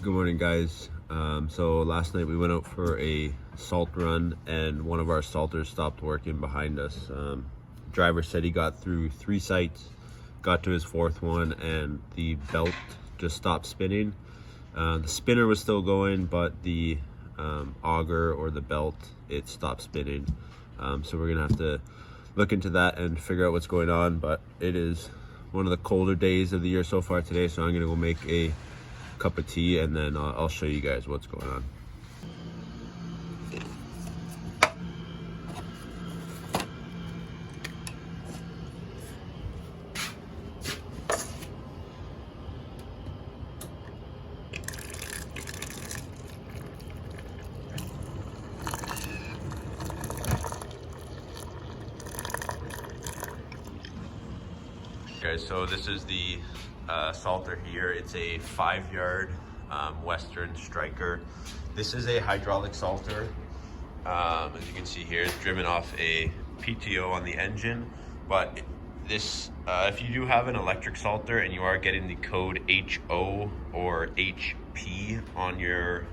Good morning, guys. So last night we went out for a salt run and one of our salters stopped working behind us. Driver said he got through 3 sites, got to his 4th one, and the belt just stopped spinning. The spinner was still going, but the auger or the belt, it stopped spinning. So we're gonna have to look into that and figure out what's going on. But it is one of the colder days of the year so far today, so I'm gonna go make a cup of tea and then I'll show you guys what's going on. Guys, so this is the salter here. It's a 5-yard Western Striker. This is a hydraulic salter. As you can see here, it's driven off a PTO on the engine, but this, if you do have an electric salter and you are getting the code HO or HP on your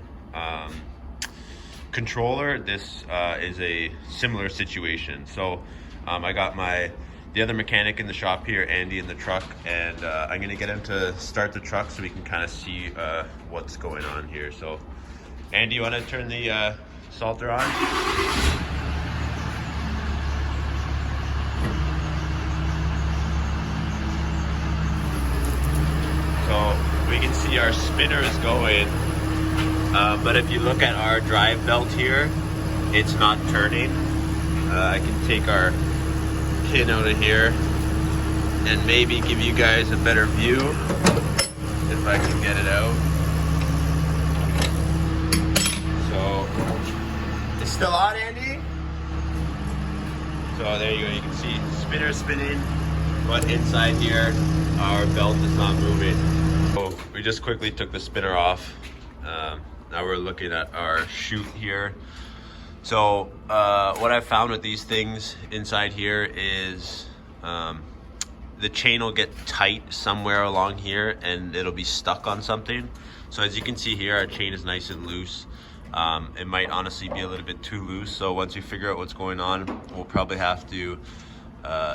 controller, this is a similar situation. So I got the other mechanic in the shop here, Andy, in the truck, and I'm gonna get him to start the truck so we can kind of see what's going on here. So Andy, you want to turn the salter on? So we can see our spinner is going, but if you look at our drive belt here, it's not turning. I can take our pin out of here and maybe give you guys a better view if I can get it out. So it's still on, Andy? So there you go, you can see spinner spinning, but inside here our belt is not moving. So we just quickly took the spinner off. Now we're looking at our chute here. So what I've found with these things inside here is the chain will get tight somewhere along here and it'll be stuck on something. So as you can see here, our chain is nice and loose. It might honestly be a little bit too loose. So once we figure out what's going on, we'll probably have to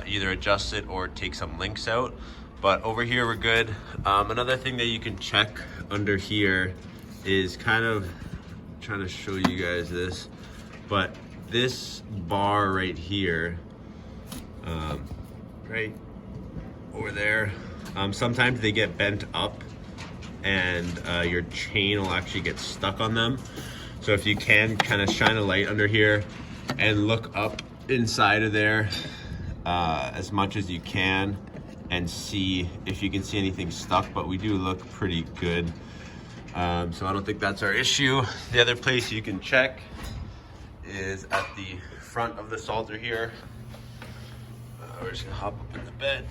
either adjust it or take some links out. But over here, we're good. Another thing that you can check under here is kind of trying to show you guys this. But this bar right here, right over there, sometimes they get bent up and your chain will actually get stuck on them. So if you can kind of shine a light under here and look up inside of there as much as you can and see if you can see anything stuck, but we do look pretty good. So I don't think that's our issue. The other place you can check is at the front of the salter here. We're just gonna hop up in the bed.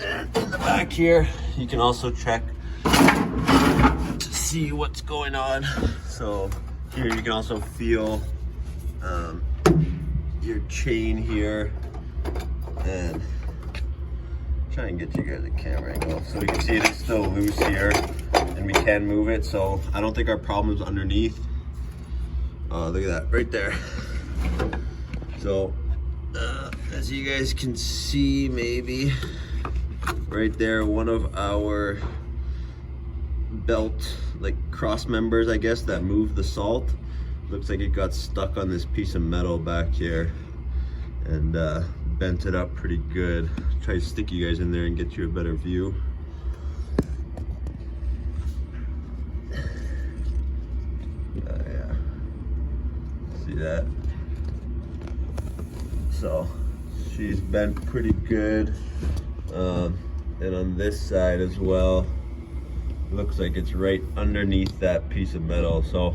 And in the back here, you can also check to see what's going on. So here you can also feel your chain here, and try and get you guys a camera angle so you can see it is still loose here and we can move it. So I don't think our problem is underneath. Look at that right there. So as you guys can see, maybe right there, one of our belt like cross members, I guess, that move the salt, looks like it got stuck on this piece of metal back here and bent it up pretty good. Try to stick you guys in there and get you a better view. That. So she's bent pretty good, and on this side as well, looks like it's right underneath that piece of metal. So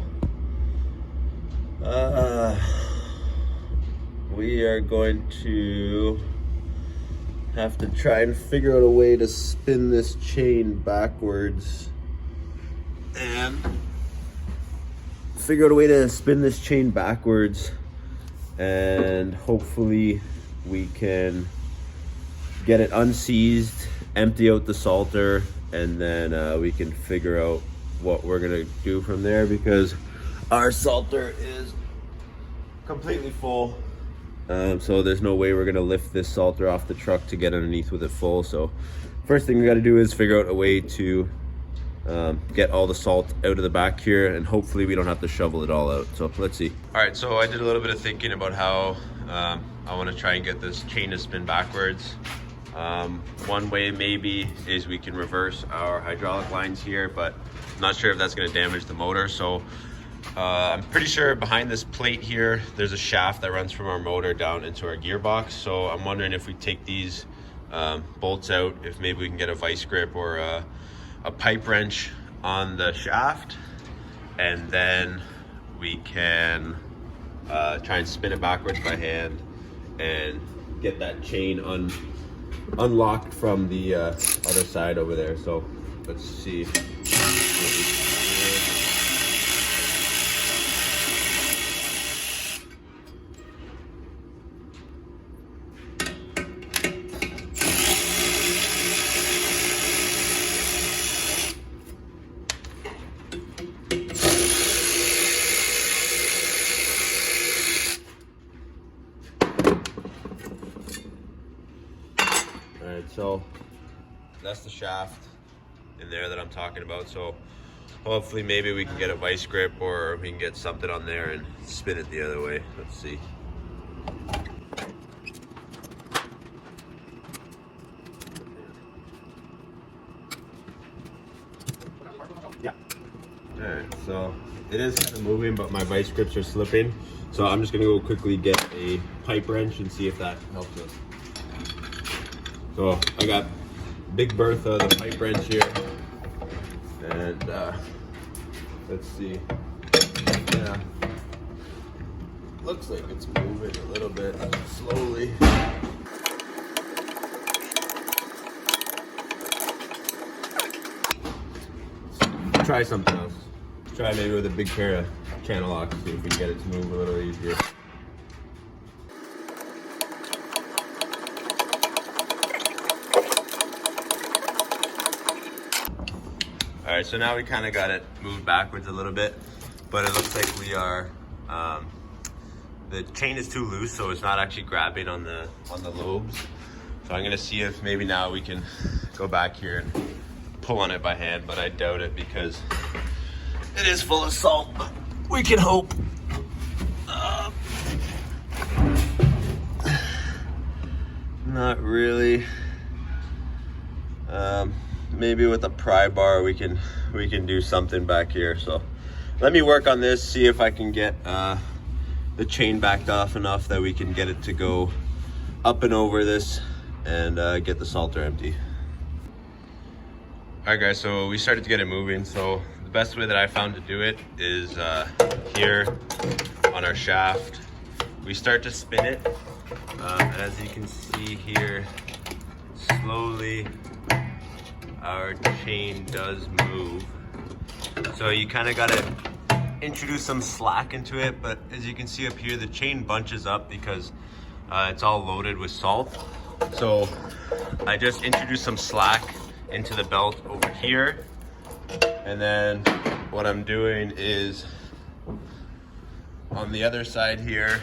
we are going to have to try and figure out a way to spin this chain backwards and and hopefully we can get it unseized, empty out the salter, and then we can figure out what we're gonna do from there, because our salter is completely full. So there's no way we're gonna lift this salter off the truck to get underneath with it full. So first thing we got to do is figure out a way to get all the salt out of the back here, and hopefully we don't have to shovel it all out. So let's see. All right, so I did a little bit of thinking about how I want to try and get this chain to spin backwards. One way maybe is we can reverse our hydraulic lines here, but I'm not sure if that's going to damage the motor. So I'm pretty sure behind this plate here there's a shaft that runs from our motor down into our gearbox. So I'm wondering if we take these bolts out, if maybe we can get a vice grip or a pipe wrench on the shaft, and then we can try and spin it backwards by hand and get that chain unlocked from the other side over there. So let's see. So that's the shaft in there that I'm talking about. So hopefully maybe we can get a vice grip, or we can get something on there and spin it the other way. Let's see. Yeah. All right, so it is kind of moving, but my vice grips are slipping. So I'm just gonna go quickly get a pipe wrench and see if that helps us. So I got Big Bertha, the pipe wrench here, and let's see. Yeah, looks like it's moving a little bit slowly. Try something else. Try maybe with a big pair of channel locks, see if we can get it to move a little easier. All right, so now we kind of got it moved backwards a little bit, but it looks like we are, the chain is too loose, so it's not actually grabbing on the lobes. So I'm gonna see if maybe now we can go back here and pull on it by hand, but I doubt it because it is full of salt, but we can hope. Not really. Maybe with a pry bar we can do something back here. So let me work on this, see if I can get the chain backed off enough that we can get it to go up and over this and get the salter empty. All right guys, so we started to get it moving. So the best way that I found to do it is here on our shaft. We start to spin it, and as you can see here, slowly our chain does move. So you kind of got to introduce some slack into it, but as you can see up here, the chain bunches up because it's all loaded with salt. So I just introduced some slack into the belt over here, and then what I'm doing is on the other side here,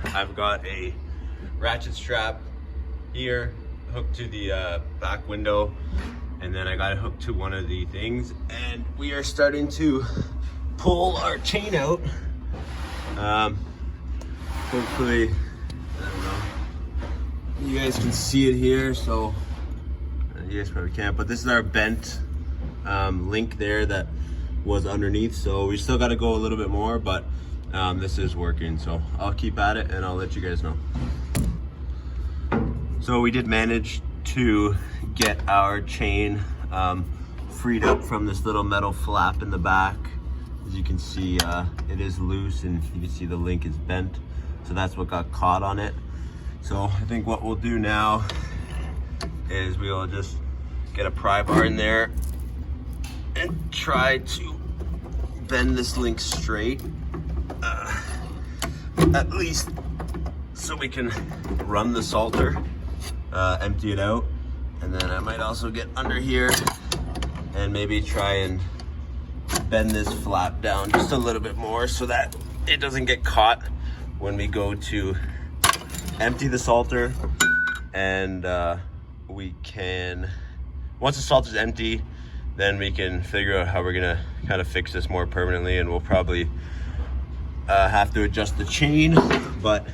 I've got a ratchet strap here hooked to the back window, and then I got it hooked to one of the things, and we are starting to pull our chain out. Hopefully, I don't know, you guys can see it here. So you guys probably can't, but this is our bent link there that was underneath. So we still got to go a little bit more, but this is working. So I'll keep at it and I'll let you guys know. So we did manage to get our chain freed up from this little metal flap in the back. As you can see, it is loose, and you can see the link is bent. So that's what got caught on it. So I think what we'll do now is we will just get a pry bar in there and try to bend this link straight, at least so we can run the salter, empty it out. And then I might also get under here and maybe try and bend this flap down just a little bit more so that it doesn't get caught when we go to empty the salter. And we can, once the salter's empty, then we can figure out how we're gonna kind of fix this more permanently, and we'll probably have to adjust the chain, but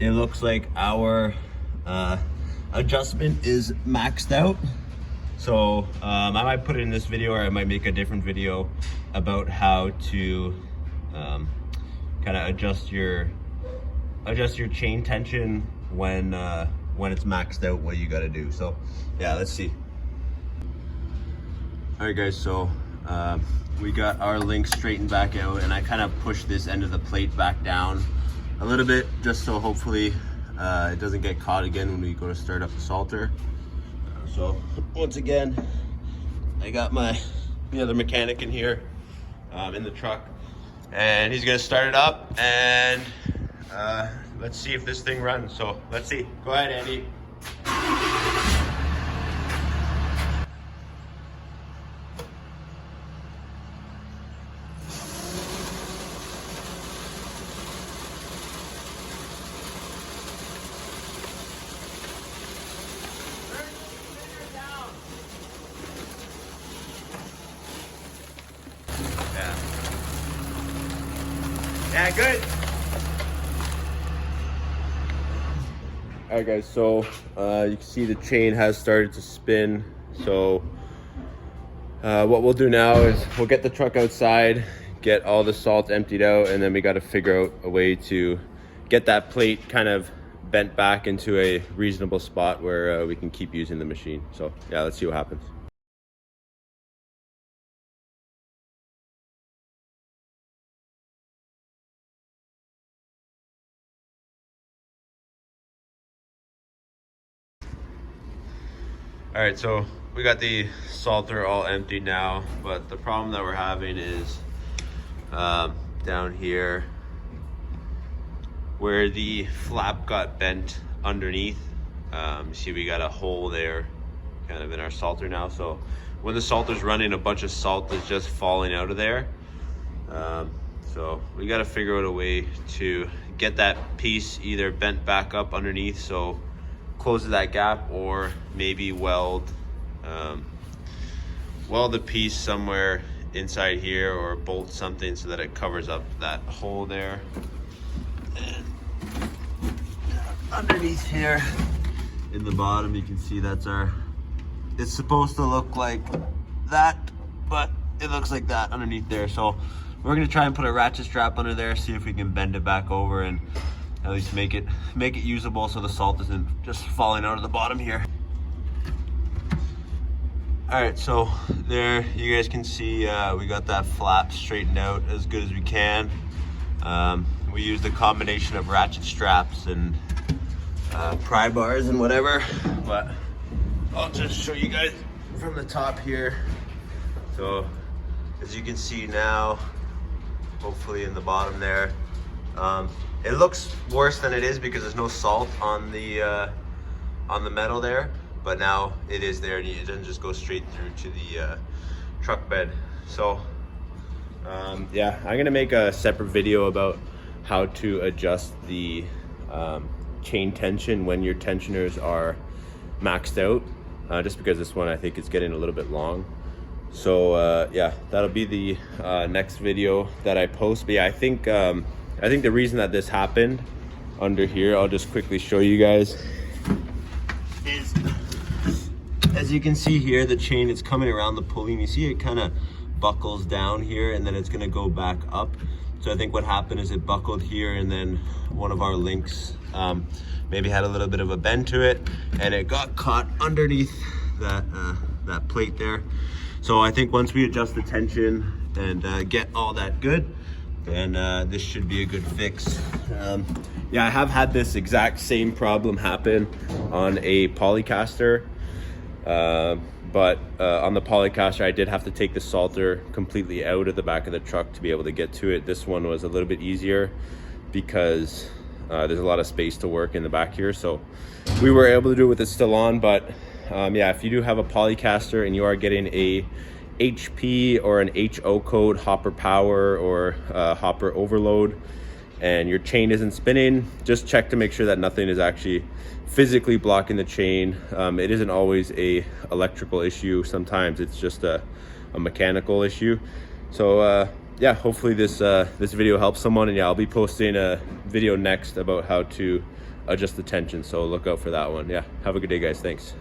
it looks like our adjustment is maxed out. So I might put it in this video, or I might make a different video about how to kind of adjust your chain tension when it's maxed out, what you got to do. So yeah, let's see. All right guys, so we got our links straightened back out, and I kind of pushed this end of the plate back down a little bit just so hopefully it doesn't get caught again when we go to start up the salter. So once again, I got the other mechanic in here in the truck, and he's gonna start it up, and let's see if this thing runs. So let's see. Go ahead, Andy. Yeah, good. All right guys, so you can see the chain has started to spin. So what we'll do now is we'll get the truck outside, get all the salt emptied out, and then we got to figure out a way to get that plate kind of bent back into a reasonable spot where we can keep using the machine. So yeah, let's see what happens. All right, so we got the salter all emptied now, but the problem that we're having is down here where the flap got bent underneath. You see we got a hole there kind of in our salter now. So when the salter's running, a bunch of salt is just falling out of there. So we got to figure out a way to get that piece either bent back up underneath so closes that gap, or maybe weld the piece somewhere inside here, or bolt something so that it covers up that hole there. And underneath here in the bottom, you can see that's it's supposed to look like that, but it looks like that underneath there. So we're gonna try and put a ratchet strap under there, see if we can bend it back over and at least make it usable so the salt isn't just falling out of the bottom here. All right, so there you guys can see we got that flap straightened out as good as we can. We used a combination of ratchet straps and pry bars and whatever, but I'll just show you guys from the top here. So as you can see now, hopefully in the bottom there, it looks worse than it is because there's no salt on the metal there, but now it is there, and it doesn't just go straight through to the truck bed. So yeah, I'm gonna make a separate video about how to adjust the chain tension when your tensioners are maxed out, just because this one I think is getting a little bit long. So yeah, that'll be the next video that I post. But yeah, I think the reason that this happened under here, I'll just quickly show you guys, is as you can see here, the chain is coming around the pulley, and you see it kind of buckles down here, and then it's going to go back up. So I think what happened is it buckled here, and then one of our links maybe had a little bit of a bend to it, and it got caught underneath that plate there. So I think once we adjust the tension and get all that good, then this should be a good fix. Yeah, I have had this exact same problem happen on a polycaster, but on the polycaster I did have to take the salter completely out of the back of the truck to be able to get to it. This one was a little bit easier because there's a lot of space to work in the back here, so we were able to do it with it still on. But yeah, if you do have a polycaster and you are getting a HP or an HO code, hopper power or hopper overload, and your chain isn't spinning, just check to make sure that nothing is actually physically blocking the chain. It isn't always a electrical issue. Sometimes it's just a mechanical issue. So yeah, hopefully this video helps someone, and yeah, I'll be posting a video next about how to adjust the tension, so look out for that one. Yeah, have a good day, guys. Thanks.